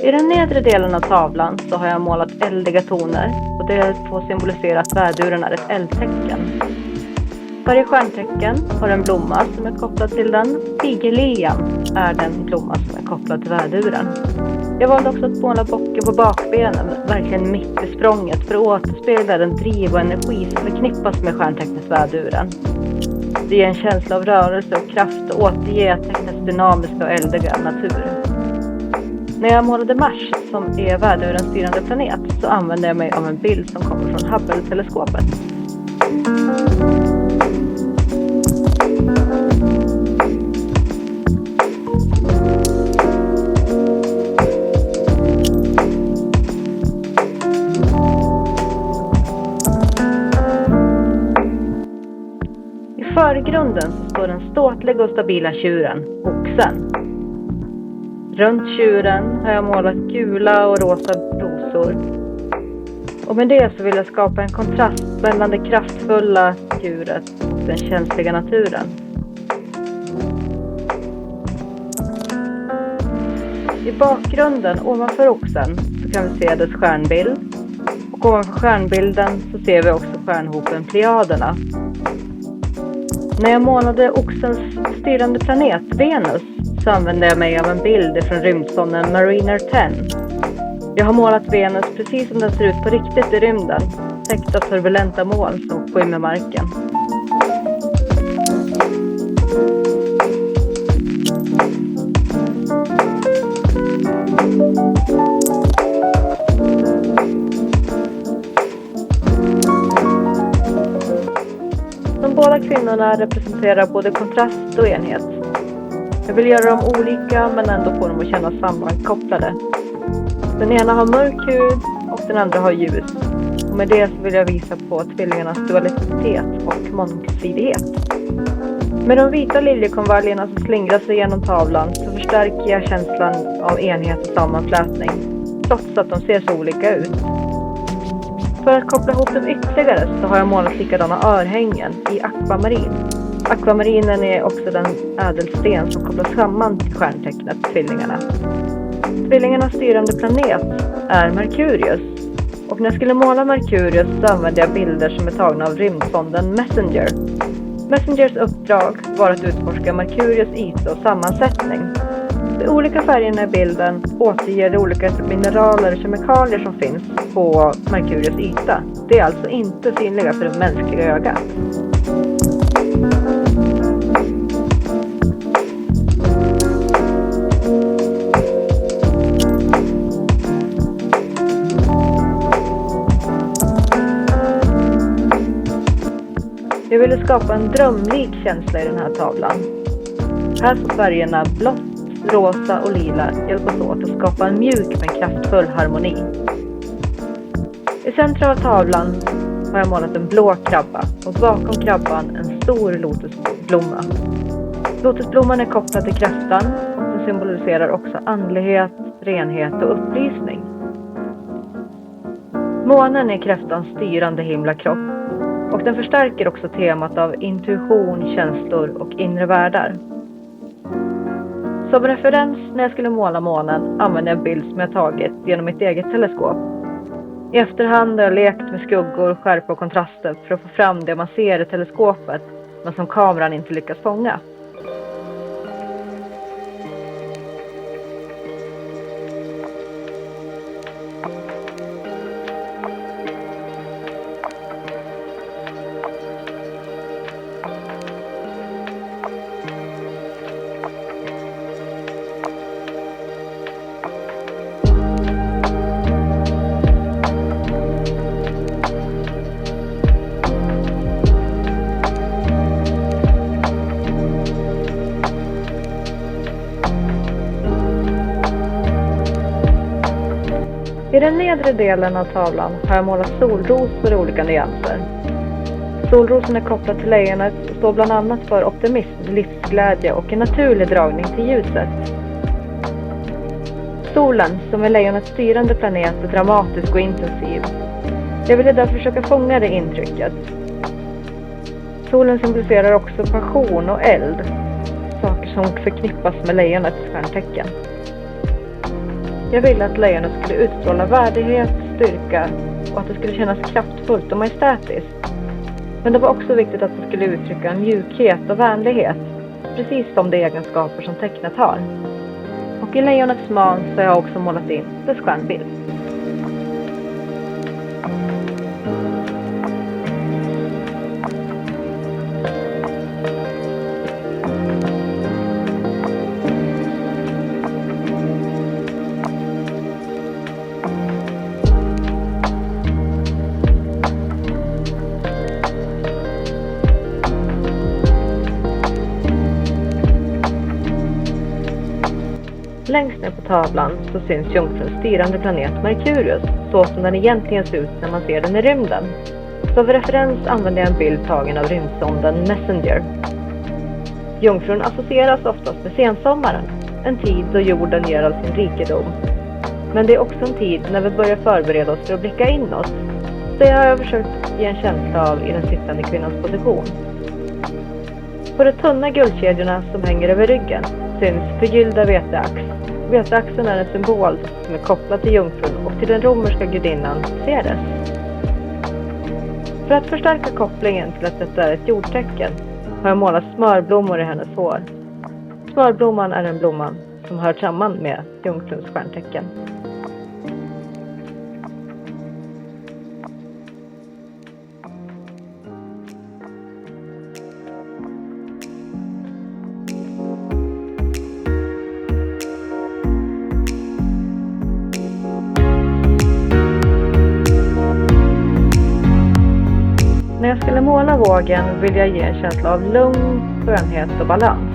I den nedre delen av tavlan så har jag målat eldiga toner och det får symbolisera att väduren är ett eldtecken. Varje stjärntecken har en blomma som är kopplad till den. Tigerliljan är den blomma som är kopplad till väduren. Jag valde också att måla bocken på bakbenen, verkligen mitt i språnget, för att återspegla den driv och energi som förknippas med stjärntecknet väduren. Det ger en känsla av rörelse och kraft och återger tecknets dynamiska och eldiga natur. När jag målade Mars, som är vädurens styrande planet, så använde jag mig av en bild som kommer från Hubble-teleskopet. I förgrunden så står den ståtliga och stabila tjuren, oxen. Runt tjuren har jag målat gula och rosa rosor. Och med det så vill jag skapa en kontrast mellan det kraftfulla djuret och den känsliga naturen. I bakgrunden ovanför oxen så kan vi se dess stjärnbild. Och ovanför stjärnbilden så ser vi också stjärnhopen Plejaderna. När jag målade oxens styrande planet, Venus, så använde jag mig av en bild från rymdsonden Mariner 10. Jag har målat Venus precis som den ser ut på riktigt i rymden, täckt av turbulenta moln som skymmer marken. De båda kvinnorna representerar både kontrast och enhet. Jag vill göra dem olika men ändå få dem att kännas sammankopplade. Den ena har mörk hud och den andra har ljus. Och med det så vill jag visa på tvillingarnas dualitet och mångsidighet. Med de vita liljekonvaljerna som slingrar sig genom tavlan så förstärker jag känslan av enhet och sammanflätning, trots att de ser så olika ut. För att koppla ihop dem ytterligare så har jag målat likadana örhängen i akvamarin. Akvamarinen är också den ädelsten som kopplas samman till stjärntecknet tvillingarna. Tvillingarnas styrande planet är Merkurius. Och när jag skulle måla Merkurius så använde jag bilder som är tagna av rymdsonden Messenger. Messengers uppdrag var att utforska Merkurius yta och sammansättning. De olika färgerna i bilden återger de olika mineraler och kemikalier som finns på Merkurius yta. Det är alltså inte synliga för det mänskliga ögat. ville skapa en drömlik känsla i den här tavlan. Här får färgerna blått, rosa och lila hjälpas åt att skapa en mjuk men kraftfull harmoni. I centrum av tavlan har jag målat en blå krabba och bakom krabban en stor lotusblomma. Lotusblomman är kopplad till kräftan och den symboliserar också andlighet, renhet och upplysning. Månen är kräftans styrande himlakropp och den förstärker också temat av intuition, känslor och inre världar. Som referens när jag skulle måla månen använde jag en bild som jag tagit genom mitt eget teleskop. I efterhand har jag lekt med skuggor, skärpa och kontraster för att få fram det man ser i teleskopet men som kameran inte lyckas fånga. I den nedre delen av tavlan har jag målat solrosor i olika nyanser. Solrosen är kopplad till lejonet och står bland annat för optimism, livsglädje och en naturlig dragning till ljuset. Solen, som är lejonets styrande planet, är dramatisk och intensiv. Jag ville därför försöka fånga det intrycket. Solen symboliserar också passion och eld, saker som förknippas med lejonets stjärntecken. Jag ville att lejonet skulle utstråla värdighet, styrka och att det skulle kännas kraftfullt och majestätiskt. Men det var också viktigt att det skulle uttrycka en mjukhet och vänlighet, precis som de egenskaper som tecknet har. Och i lejonets man så har jag också målat in dess stjärnbild. Längst ner på tavlan så syns Jungfruns styrande planet Merkurius, så som den egentligen ser ut när man ser den i rymden. Som referens använder jag en bild tagen av rymdsonden Messenger. Jungfrun associeras oftast med sensommaren, en tid då jorden ger all sin rikedom. Men det är också en tid när vi börjar förbereda oss för att blicka inåt. Det har jag försökt ge en känsla av i den sittande kvinnans position. På de tunna guldkedjorna som hänger över ryggen syns förgyllda veteax. Veteaxen är en symbol som är kopplad till Jungfrun och till den romerska gudinnan Ceres. För att förstärka kopplingen till att detta är ett jordtecken har jag målat smörblommor i hennes hår. Smörblomman är en blomma som hör samman med Jungfruns stjärntecken. När jag skulle måla vågen vill jag ge en känsla av lugn, skönhet och balans.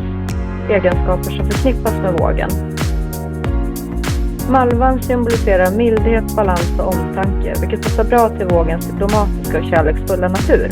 Egenskaper som förknippas med vågen. Malvan symboliserar mildhet, balans och omtanke, vilket passar bra till vågens diplomatiska och kärleksfulla natur.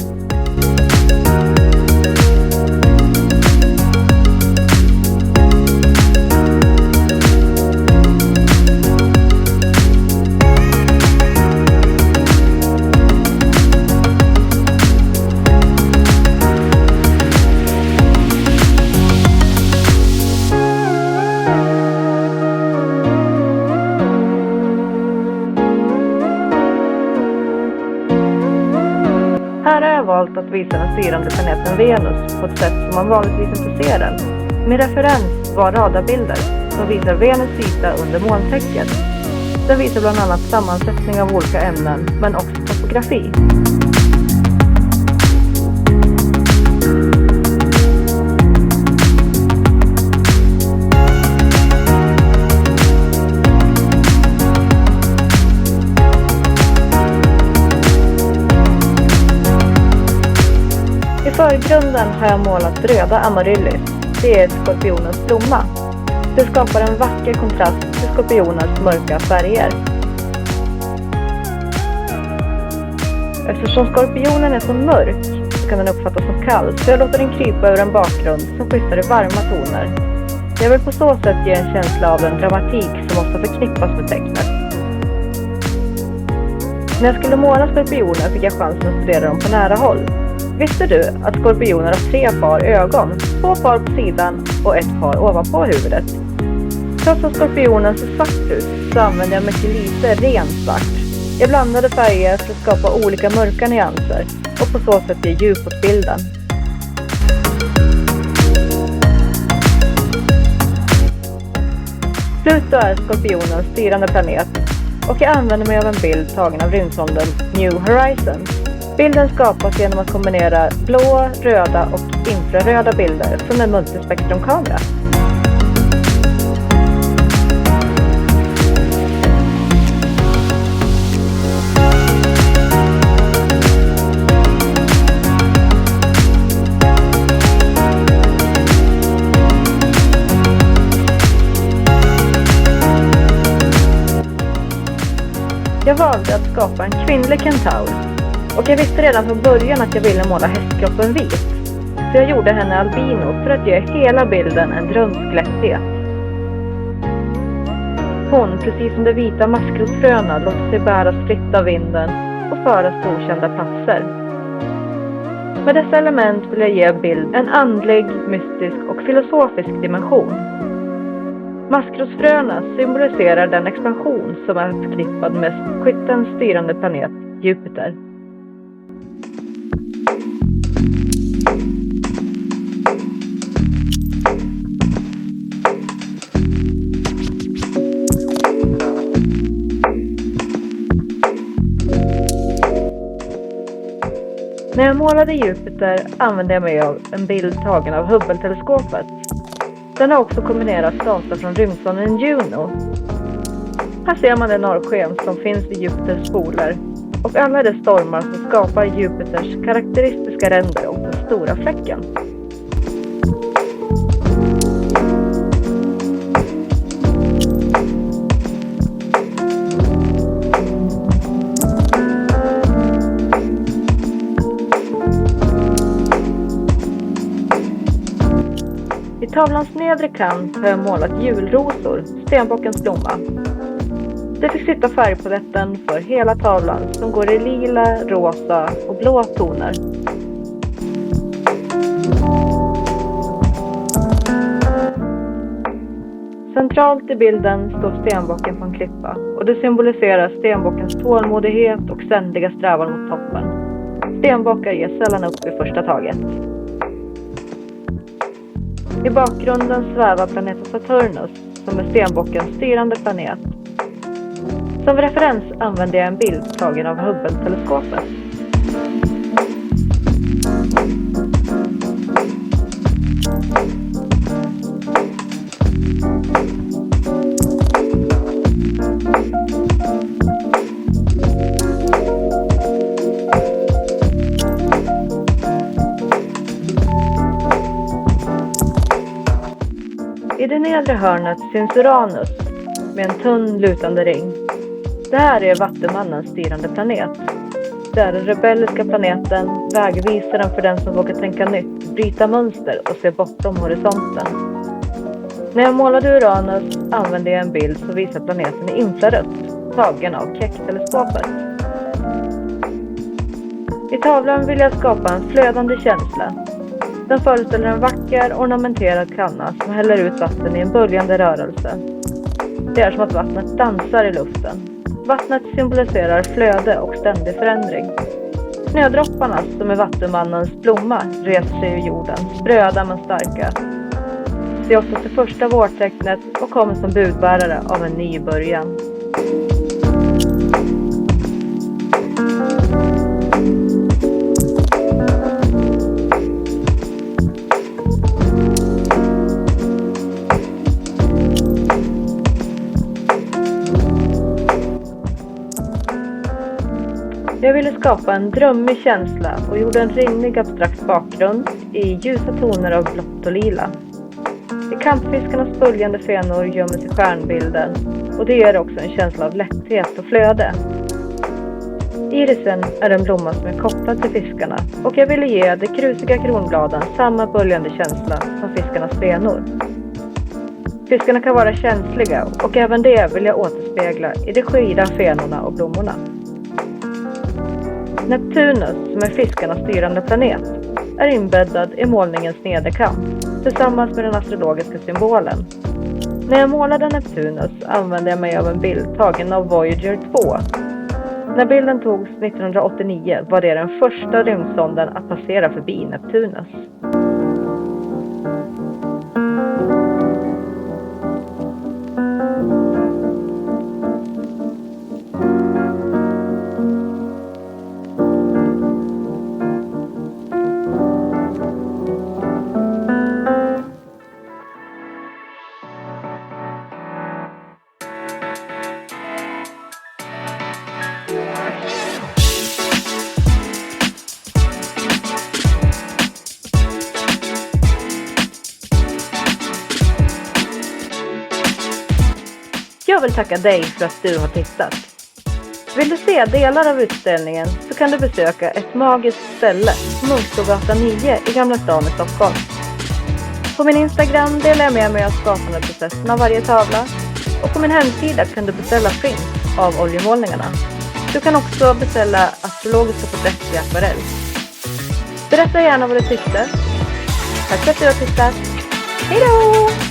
Här har jag valt att visa den styrande planeten Venus på ett sätt som man vanligtvis inte ser den. Min referens var radarbilder som visar Venus yta under molntäcket. Den visar bland annat sammansättning av olika ämnen, men också topografi. I förgrunden har jag målat röda amaryllis. Det är skorpionens blomma. Det skapar en vacker kontrast till skorpionens mörka färger. Eftersom skorpionen är så mörk så kan den uppfattas som kall, så jag låter den krypa ur en bakgrund som skiftar i varma toner. Jag vill på så sätt ge en känsla av den dramatik som ofta förknippas med tecknet. När jag skulle måla skorpioner fick jag chansen att studera dem på nära håll. Visste du att skorpioner har 3 par ögon, 2 par på sidan och 1 par ovanpå huvudet? Trots att skorpionen ser svart ut så använder jag mycket lite ren svart. Jag blandade färger för att skapa olika mörka nyanser och på så sätt ge djup åt bilden. Pluto är skorpionens styrande planet och jag använder mig av en bild tagen av rymdsonden New Horizons. Bilden skapas genom att kombinera blå, röda och infraröda bilder från en multispektrumkamera. Jag valde att skapa en kvinnlig kentaur och jag visste redan från början att jag ville måla hästkroppen vit. Så jag gjorde henne albino för att ge hela bilden en drömsk lätthet. Hon, precis som de vita maskrosfröna, låter sig bäras fritt av vinden och föras till okända platser. Med dessa element vill jag ge bild en andlig, mystisk och filosofisk dimension. Maskrosfröna symboliserar den expansion som är förknippad med skyttens styrande planet Jupiter. När jag målade Jupiter använde jag mig av en bild tagen av Hubble-teleskopet. Den har också kombinerat data från rymdsonden Juno. Här ser man det norrsken som finns i Jupiters poler och alla de stormar som skapar Jupiters karaktäristiska ränder och den stora fläcken. I tavlans nedre kant har jag målat julrosor, stenbockens blomma. Det fick sitta färgpaletten för hela tavlan som går i lila, rosa och blå toner. Centralt i bilden står stenbocken på en klippa och det symboliserar stenbockens tålmodighet och ständiga strävan mot toppen. Stenbockar ger sällan upp i första taget. I bakgrunden svävar planeten Saturnus som är stenbockens styrande planet. Som referens använder jag en bild tagen av Hubble-teleskopet. I det nedre hörnet syns Uranus med en tunn lutande ring. Det här är Vattumannens styrande planet. Det är den rebelliska planeten, vägvisaren för den som vågar tänka nytt, bryta mönster och se bortom horisonten. När jag målade Uranus använde jag en bild som visar planeten i infrarött, tagen av Keck-teleskopet. I tavlan vill jag skapa en flödande känsla. Den föreställer en vacker, ornamenterad kanna som häller ut vatten i en böljande rörelse. Det är som att vattnet dansar i luften. Vattnet symboliserar flöde och ständig förändring. Snödropparna, som är Vattumannens blomma, reser sig ur jorden, spröda men starka. Det är också det första vårtecknet och kommer som budbärare av en ny början. Jag ville skapa en drömmig känsla och gjorde en rinnig abstrakt bakgrund i ljusa toner av blått och lila. I kantfiskarnas böljande fenor gömmer sig stjärnbilden och det ger också en känsla av lätthet och flöde. Irisen är en blomma som är kopplad till fiskarna och jag ville ge de krusiga kronbladen samma böljande känsla som fiskarnas fenor. Fiskarna kan vara känsliga och även det vill jag återspegla i de skira fenorna och blommorna. Neptunus, som är fiskarnas styrande planet, är inbäddad i målningens nederkant tillsammans med den astrologiska symbolen. När jag målade Neptunus använde jag mig av en bild tagen av Voyager 2. När bilden togs 1989 var det den första rymdsonden att passera förbi Neptunus. Jag vill tacka dig för att du har tittat. Vill du se delar av utställningen så kan du besöka ett magiskt ställe, Munkbrogatan 9 i Gamla stan i Stockholm. På min Instagram delar jag med mig av skapandeprocessen av varje tavla och på min hemsida kan du beställa print av oljemålningarna. Du kan också beställa astrologiska porträtt i akvarell. Berätta gärna vad du tyckte. Tack för att du har tittat. Hej då!